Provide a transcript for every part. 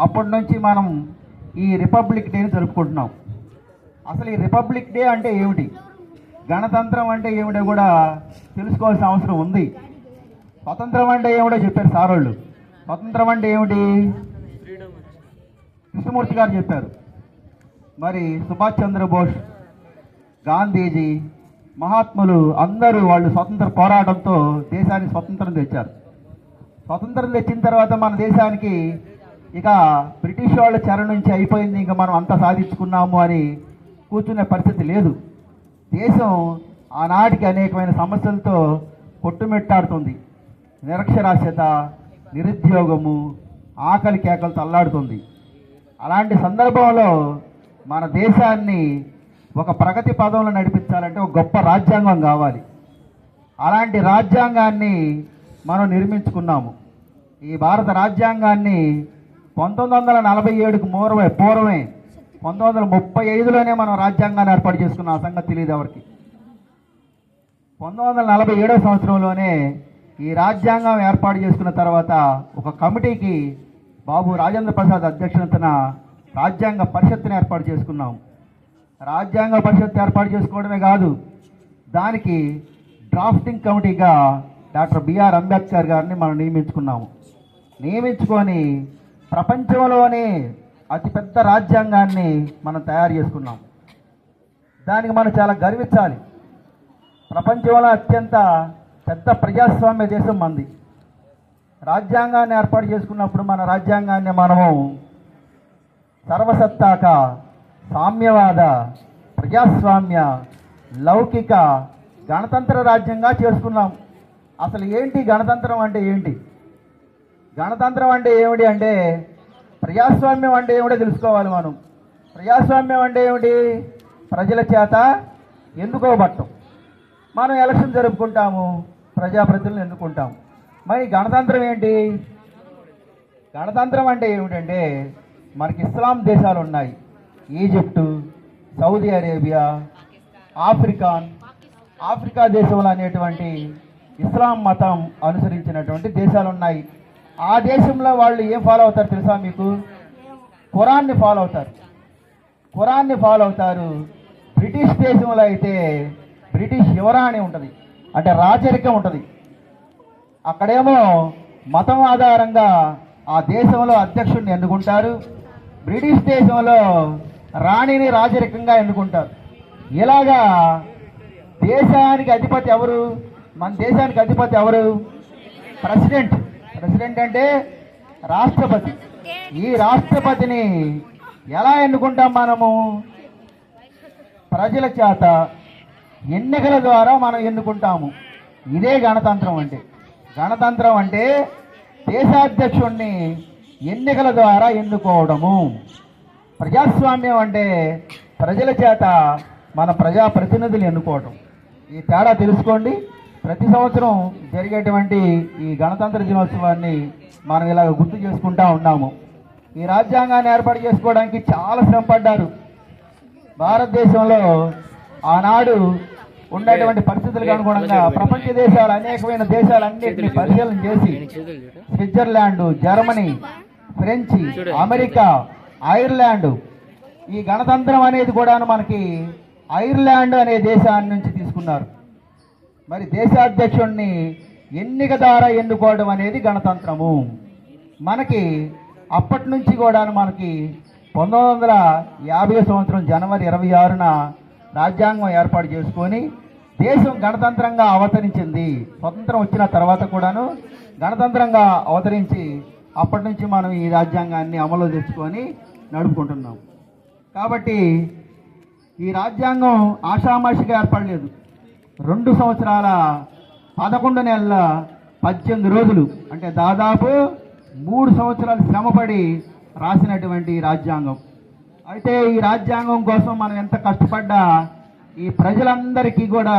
అప్పటి నుంచి మనం ఈ రిపబ్లిక్ డేని జరుపుకుంటున్నాం. అసలు ఈ రిపబ్లిక్ డే అంటే ఏమిటి, గణతంత్రం అంటే ఏమిటో కూడా తెలుసుకోవాల్సిన అవసరం ఉంది. స్వతంత్రం అంటే ఏమిటో చెప్పారు సారోళ్ళు. స్వతంత్రం అంటే ఏమిటి కృష్ణమూర్తి గారు చెప్పారు. మరి సుభాష్ చంద్రబోస్, గాంధీజీ, మహాత్ములు అందరూ వాళ్ళు స్వతంత్ర పోరాటంతో దేశానికి స్వతంత్రం తెచ్చారు. స్వతంత్రం తెచ్చిన తర్వాత మన దేశానికి ఇక బ్రిటిష్ వాళ్ళ చెర నుంచి అయిపోయింది, ఇంకా మనం అంతా సాధించుకున్నాము అని కూర్చునే పరిస్థితి లేదు. దేశం ఆనాటికి అనేకమైన సమస్యలతో కొట్టుమిట్టాడుతుంది. నిరక్షరాస్యత, నిరుద్యోగము, ఆకలి కేకలతో అల్లాడుతుంది. అలాంటి సందర్భంలో మన దేశాన్ని ఒక ప్రగతి పదంలో నడిపించాలంటే ఒక గొప్ప రాజ్యాంగం కావాలి. అలాంటి రాజ్యాంగాన్ని మనం నిర్మించుకున్నాము. ఈ భారత రాజ్యాంగాన్ని 1947కు పూర్వమే 1935లోనే మనం రాజ్యాంగాన్ని ఏర్పాటు చేసుకున్నాం. ఆ సంగతి తెలియదు ఎవరికి. 1947వ సంవత్సరంలోనే ఈ రాజ్యాంగం ఏర్పాటు చేసుకున్న తర్వాత ఒక కమిటీకి బాబు రాజేంద్ర ప్రసాద్ అధ్యక్షతన రాజ్యాంగ పరిషత్తుని ఏర్పాటు చేసుకున్నాం. రాజ్యాంగ పరిషత్ ఏర్పాటు చేసుకోవడమే కాదు, దానికి డ్రాఫ్టింగ్ కమిటీగా డాక్టర్ బిఆర్ అంబేద్కర్ గారిని మనం నియమించుకొని ప్రపంచంలోనే అతిపెద్ద రాజ్యాంగాన్ని మనం తయారు చేసుకున్నాం. దానికి మనం చాలా గర్వించాలి. ప్రపంచంలో అత్యంత పెద్ద ప్రజాస్వామ్య దేశం మంది. రాజ్యాంగాన్ని ఏర్పాటు చేసుకున్నప్పుడు మన రాజ్యాంగాన్ని మనము సర్వసత్తాక, సామ్యవాద, ప్రజాస్వామ్య, లౌకిక, గణతంత్ర రాజ్యంగా చేసుకున్నాం. అసలు ఏంటి గణతంత్రం అంటే ఏంటి? గణతంత్రం అంటే ఏమిటి అంటే ప్రజాస్వామ్యం అంటే ఏమిటో తెలుసుకోవాలి మనం. ప్రజాస్వామ్యం అంటే ఏమిటి? ప్రజల చేత ఎన్నుకోబట్టం. మనం ఎలక్షన్ జరుపుకుంటాము, ప్రజాప్రతినిధులను ఎన్నుకుంటాము. మరి గణతంత్రం ఏంటి? గణతంత్రం అంటే ఏమిటంటే మనకి ఇస్లాం దేశాలు ఉన్నాయి. ఈజిప్టు, సౌదీ అరేబియా, ఆఫ్రికా దేశంలో అనేటువంటి ఇస్లాం మతం అనుసరించినటువంటి దేశాలు ఉన్నాయి. ఆ దేశంలో వాళ్ళు ఏం ఫాలో అవుతారు తెలుసా మీకు? ఖురాన్ని ఫాలో అవుతారు. బ్రిటిష్ దేశంలో అయితే బ్రిటిష్ యువరాణి ఉంటుంది, అంటే రాజరికం ఉంటుంది. అక్కడేమో మతం ఆధారంగా ఆ దేశంలో అధ్యక్షుడిని ఎన్నుకుంటారు. బ్రిటిష్ దేశంలో రాణిని రాజరికంగా ఎన్నుకుంటారు. ఇలాగా దేశానికి అధిపతి ఎవరు? మన దేశానికి అధిపతి ఎవరు? ప్రెసిడెంట్ అంటే రాష్ట్రపతి. ఈ రాష్ట్రపతిని ఎలా ఎన్నుకుంటాం మనము? ప్రజల చేత ఎన్నికల ద్వారా మనం ఎన్నుకుంటాము. ఇదే గణతంత్రం అంటే. గణతంత్రం అంటే దేశాధ్యక్షుడిని ఎన్నికల ద్వారా ఎన్నుకోవడము. ప్రజాస్వామ్యం అంటే ప్రజల చేత మన ప్రజాప్రతినిధులు ఎన్నుకోవడం. ఈ తేడా తెలుసుకోండి. ప్రతి సంవత్సరం జరిగేటువంటి ఈ గణతంత్ర దినోత్సవాన్ని మనం ఇలా గుర్తు చేసుకుంటా ఉన్నాము. ఈ రాజ్యాంగాన్ని ఏర్పాటు చేసుకోవడానికి చాలా శ్రమ పడ్డారు. భారతదేశంలో ఆనాడు ఉన్నటువంటి పరిస్థితులకు అనుగుణంగా ప్రపంచ దేశాలు, అనేకమైన దేశాలన్నింటినీ పరిశీలన చేసి Switzerland, Germany, French, America, Ireland, ఈ గణతంత్రం అనేది కూడా మనకి ఐర్లాండ్ అనే దేశాన్ని నుంచి తీసుకున్నారు. మరి దేశాధ్యక్షుడిని ఎన్నిక ద్వారా ఎన్నుకోవడం అనేది గణతంత్రము. మనకి అప్పటి నుంచి కూడా మనకి 1950 సంవత్సరం జనవరి 26న రాజ్యాంగం ఏర్పాటు చేసుకొని దేశం గణతంత్రంగా అవతరించింది. స్వతంత్రం వచ్చిన తర్వాత కూడాను గణతంత్రంగా అవతరించి అప్పటి నుంచి మనం ఈ రాజ్యాంగాన్ని అమలు తెచ్చుకొని నడుపుకుంటున్నాం. కాబట్టి ఈ రాజ్యాంగం ఆషామాషిగా ఏర్పడలేదు. 2 సంవత్సరాల 11 నెలల 18 రోజులు, అంటే దాదాపు 3 సంవత్సరాలు శ్రమపడి రాసినటువంటి రాజ్యాంగం. అయితే ఈ రాజ్యాంగం కోసం మనం ఎంత కష్టపడ్డా ఈ ప్రజలందరికీ కూడా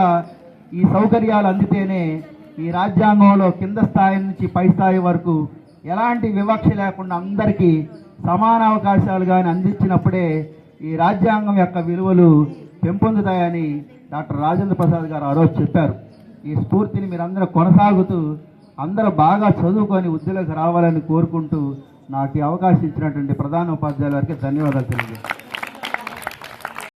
ఈ సౌకర్యాలు అందితేనే ఈ రాజ్యాంగంలో కింద స్థాయి నుంచి పై స్థాయి వరకు ఎలాంటి వివక్ష లేకుండా అందరికీ సమాన అవకాశాలు కానీ అందించినప్పుడే ఈ రాజ్యాంగం యొక్క విలువలు పెంపొందుతాయని డాక్టర్ రాజేంద్ర ప్రసాద్ గారు ఆ రోజు చెప్పారు. ఈ స్ఫూర్తిని మీరందరూ కొనసాగుతూ అందరూ బాగా చదువుకొని ఉద్యోగాలకు రావాలని కోరుకుంటూ నాకు ఈ అవకాశం ఇచ్చినటువంటి ప్రధాన ఉపాధ్యాయుల వారికి ధన్యవాదాలు తెలియజేస్తాను.